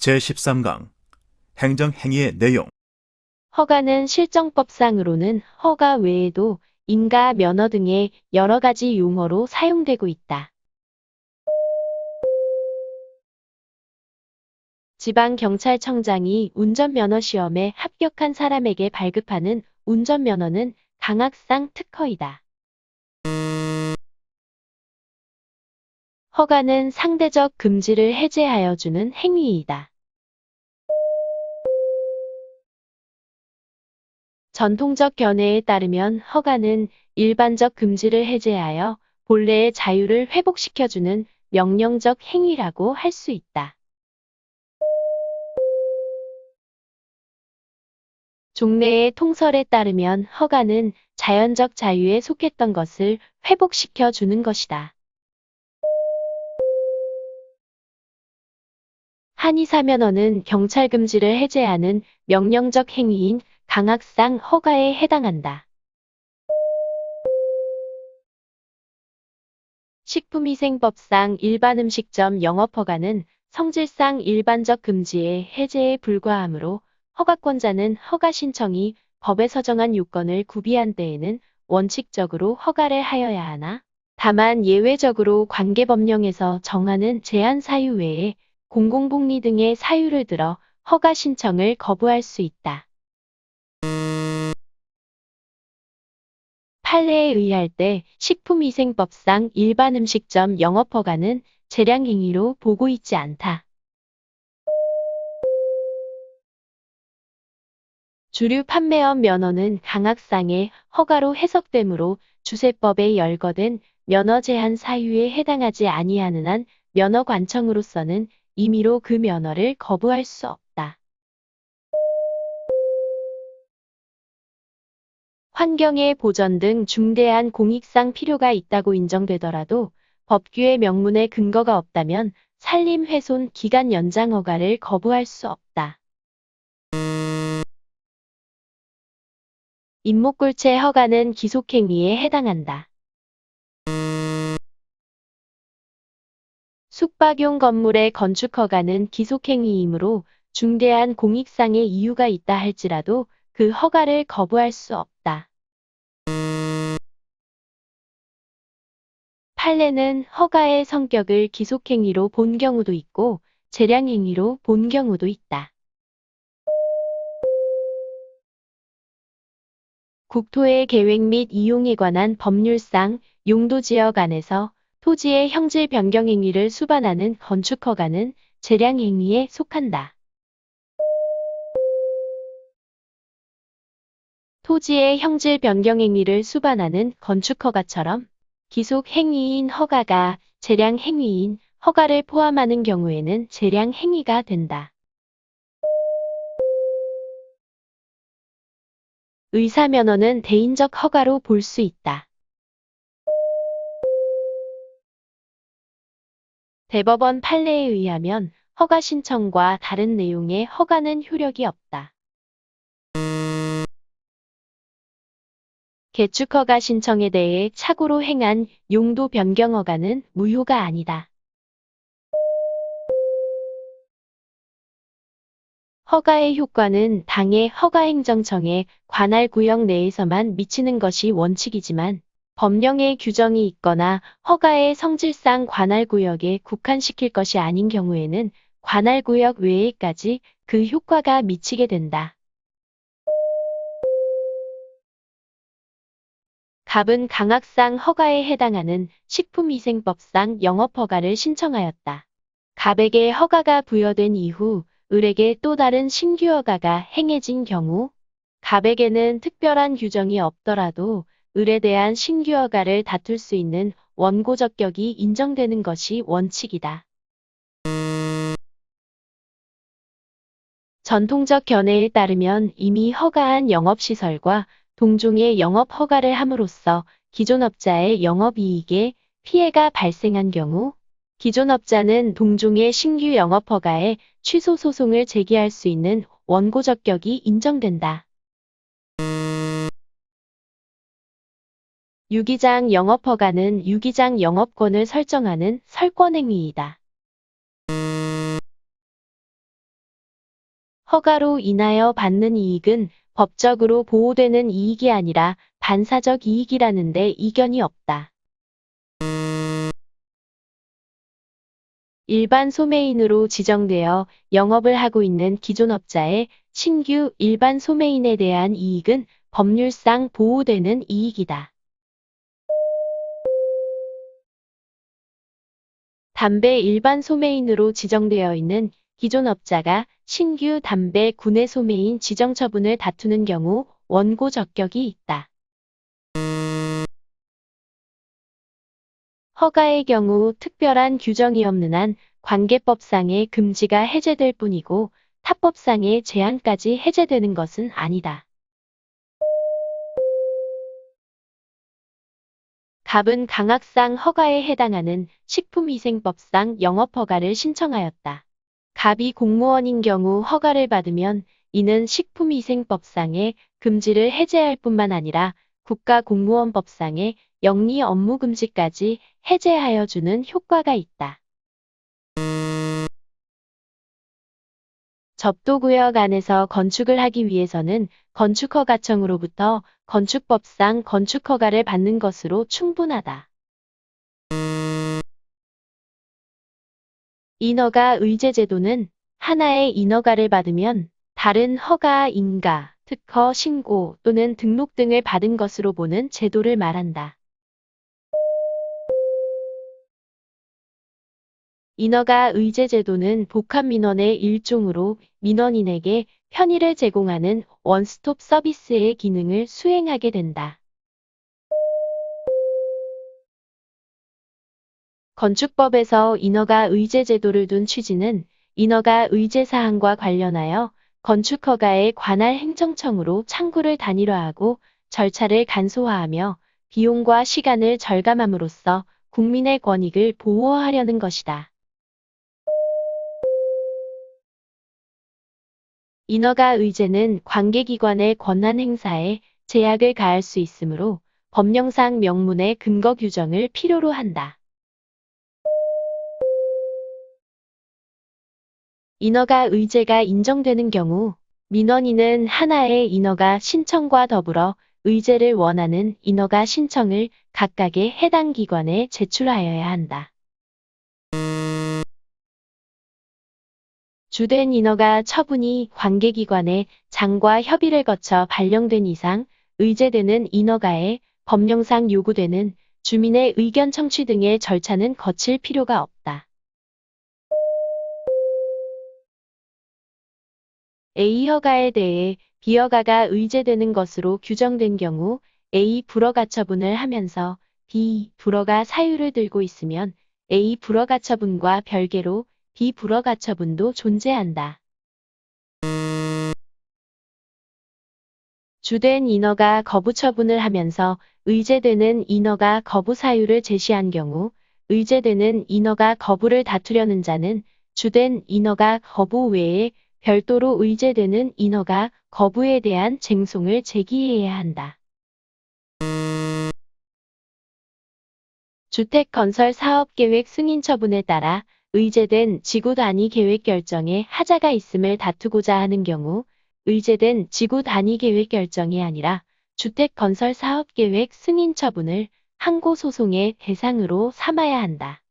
제13강 행정행위의 내용. 허가는 실정법상으로는 허가 외에도 인가, 면허 등의 여러 가지 용어로 사용되고 있다. 지방경찰청장이 운전면허 시험에 합격한 사람에게 발급하는 운전면허는 강학상 특허이다. 허가는 상대적 금지를 해제하여 주는 행위이다. 전통적 견해에 따르면 허가는 일반적 금지를 해제하여 본래의 자유를 회복시켜주는 명령적 행위라고 할 수 있다. 종래의 통설에 따르면 허가는 자연적 자유에 속했던 것을 회복시켜 주는 것이다. 한의사면허는 경찰 금지를 해제하는 명령적 행위인 강학상 허가에 해당한다. 식품위생법상 일반 음식점 영업허가는 성질상 일반적 금지의 해제에 불과하므로 허가권자는 허가 신청이 법에 서정한 요건을 구비한 때에는 원칙적으로 허가를 하여야 하나, 다만 예외적으로 관계법령에서 정하는 제한 사유 외에 공공복리 등의 사유를 들어 허가 신청을 거부할 수 있다. 판례에 의할 때 식품위생법상 일반 음식점 영업허가는 재량행위로 보고 있지 않다. 주류 판매업 면허는 강학상의 허가로 해석되므로 주세법에 열거된 면허 제한 사유에 해당하지 아니하는 한 면허관청으로서는 임의로 그 면허를 거부할 수 없다. 환경의 보전 등 중대한 공익상 필요가 있다고 인정되더라도 법규의 명문에 근거가 없다면 산림 훼손 기간 연장 허가를 거부할 수 없다. 임목굴채 허가는 기속행위에 해당한다. 숙박용 건물의 건축 허가는 기속행위이므로 중대한 공익상의 이유가 있다 할지라도 그 허가를 거부할 수 없다. 판례는 허가의 성격을 기속행위로 본 경우도 있고 재량행위로 본 경우도 있다. 국토의 계획 및 이용에 관한 법률상 용도지역 안에서 토지의 형질 변경 행위를 수반하는 건축 허가는 재량행위에 속한다. 토지의 형질 변경 행위를 수반하는 건축 허가처럼 기속 행위인 허가가 재량 행위인 허가를 포함하는 경우에는 재량 행위가 된다. 의사면허는 대인적 허가로 볼 수 있다. 대법원 판례에 의하면 허가 신청과 다른 내용의 허가는 효력이 없다. 개축허가 신청에 대해 착오로 행한 용도 변경 허가는 무효가 아니다. 허가의 효과는 당해 허가행정청의 관할 구역 내에서만 미치는 것이 원칙이지만 법령에 규정이 있거나 허가의 성질상 관할 구역에 국한시킬 것이 아닌 경우에는 관할 구역 외에까지 그 효과가 미치게 된다. 갑은 강학상 허가에 해당하는 식품위생법상 영업허가를 신청하였다. 갑에게 허가가 부여된 이후 을에게 또 다른 신규 허가가 행해진 경우 갑에게는 특별한 규정이 없더라도 을에 대한 신규 허가를 다툴 수 있는 원고 적격이 인정되는 것이 원칙이다. 전통적 견해에 따르면 이미 허가한 영업시설과 동종의 영업 허가를 함으로써 기존 업자의 영업이익에 피해가 발생한 경우 기존 업자는 동종의 신규 영업 허가에 취소 소송을 제기할 수 있는 원고 적격이 인정된다. 유기장 영업 허가는 유기장 영업권을 설정하는 설권 행위이다. 허가로 인하여 받는 이익은 법적으로 보호되는 이익이 아니라 반사적 이익이라는데 이견이 없다. 일반 소매인으로 지정되어 영업을 하고 있는 기존 업자의 신규 일반 소매인에 대한 이익은 법률상 보호되는 이익이다. 담배 일반 소매인으로 지정되어 있는 기존 업자가 신규 담배 구내 소매인 지정 처분을 다투는 경우 원고 적격이 있다. 허가의 경우 특별한 규정이 없는 한 관계법상의 금지가 해제될 뿐이고 타법상의 제한까지 해제되는 것은 아니다. 갑은 강학상 허가에 해당하는 식품위생법상 영업허가를 신청하였다. 갑이 공무원인 경우 허가를 받으면 이는 식품위생법상의 금지를 해제할 뿐만 아니라 국가공무원법상의 영리 업무 금지까지 해제하여 주는 효과가 있다. 접도구역 안에서 건축을 하기 위해서는 건축허가청으로부터 건축법상 건축허가를 받는 것으로 충분하다. 인허가 의제제도는 하나의 인허가를 받으면 다른 허가, 인가, 특허, 신고 또는 등록 등을 받은 것으로 보는 제도를 말한다. 인허가 의제제도는 복합민원의 일종으로 민원인에게 편의를 제공하는 원스톱 서비스의 기능을 수행하게 된다. 건축법에서 인허가 의제제도를 둔 취지는 인허가 의제사항과 관련하여 건축허가에 관할 행정청으로 창구를 단일화하고 절차를 간소화하며 비용과 시간을 절감함으로써 국민의 권익을 보호하려는 것이다. 인허가 의제는 관계기관의 권한 행사에 제약을 가할 수 있으므로 법령상 명문의 근거 규정을 필요로 한다. 인허가 의제가 인정되는 경우 민원인은 하나의 인허가 신청과 더불어 의제를 원하는 인허가 신청을 각각의 해당 기관에 제출하여야 한다. 주된 인허가 처분이 관계기관의 장과 협의를 거쳐 발령된 이상 의제되는 인허가에 법령상 요구되는 주민의 의견 청취 등의 절차는 거칠 필요가 없다. A 허가에 대해 B 허가가 의제되는 것으로 규정된 경우 A 불허가 처분을 하면서 B 불허가 사유를 들고 있으면 A 불허가 처분과 별개로 B 불허가 처분도 존재한다. 주된 인허가 거부 처분을 하면서 의제되는 인허가 거부 사유를 제시한 경우 의제되는 인허가 거부를 다투려는 자는 주된 인허가 거부 외에 별도로 의제되는 인허가 거부에 대한 쟁송을 제기해야 한다. 주택건설사업계획 승인 처분에 따라 의제된 지구 단위 계획 결정에 하자가 있음을 다투고자 하는 경우 의제된 지구 단위 계획 결정이 아니라 주택건설사업계획 승인 처분을 항고소송의 대상으로 삼아야 한다.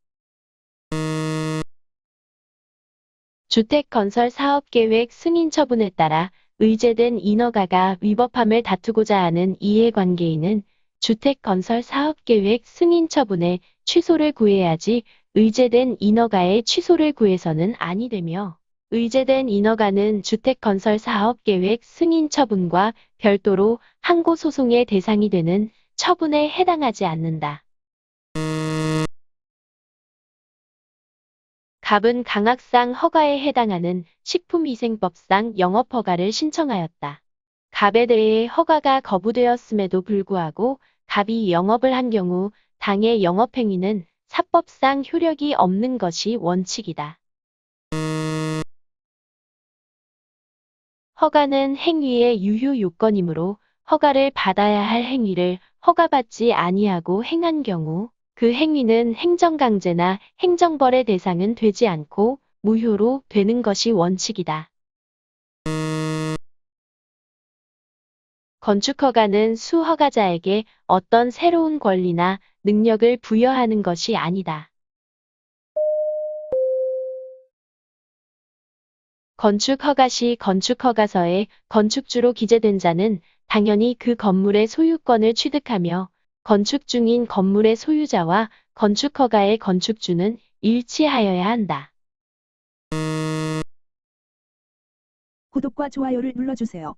주택건설사업계획 승인 처분에 따라 의제된 인허가가 위법함을 다투고자 하는 이해관계인은 주택건설사업계획 승인 처분의 취소를 구해야지 의제된 인허가의 취소를 구해서는 아니 되며 의제된 인허가는 주택건설사업계획 승인 처분과 별도로 항고소송의 대상이 되는 처분에 해당하지 않는다. 갑은 강학상 허가에 해당하는 식품위생법상 영업허가를 신청하였다. 갑에 대해 허가가 거부되었음에도 불구하고 갑이 영업을 한 경우 당의 영업행위는 사법상 효력이 없는 것이 원칙이다. 허가는 행위의 유효 요건이므로 허가를 받아야 할 행위를 허가받지 아니하고 행한 경우 그 행위는 행정강제나 행정벌의 대상은 되지 않고 무효로 되는 것이 원칙이다. 건축허가는 수허가자에게 어떤 새로운 권리나 능력을 부여하는 것이 아니다. 건축허가 시 건축허가서에 건축주로 기재된 자는 당연히 그 건물의 소유권을 취득하며 건축 중인 건물의 소유자와 건축허가의 건축주는 일치하여야 한다. 구독과 좋아요를 눌러주세요.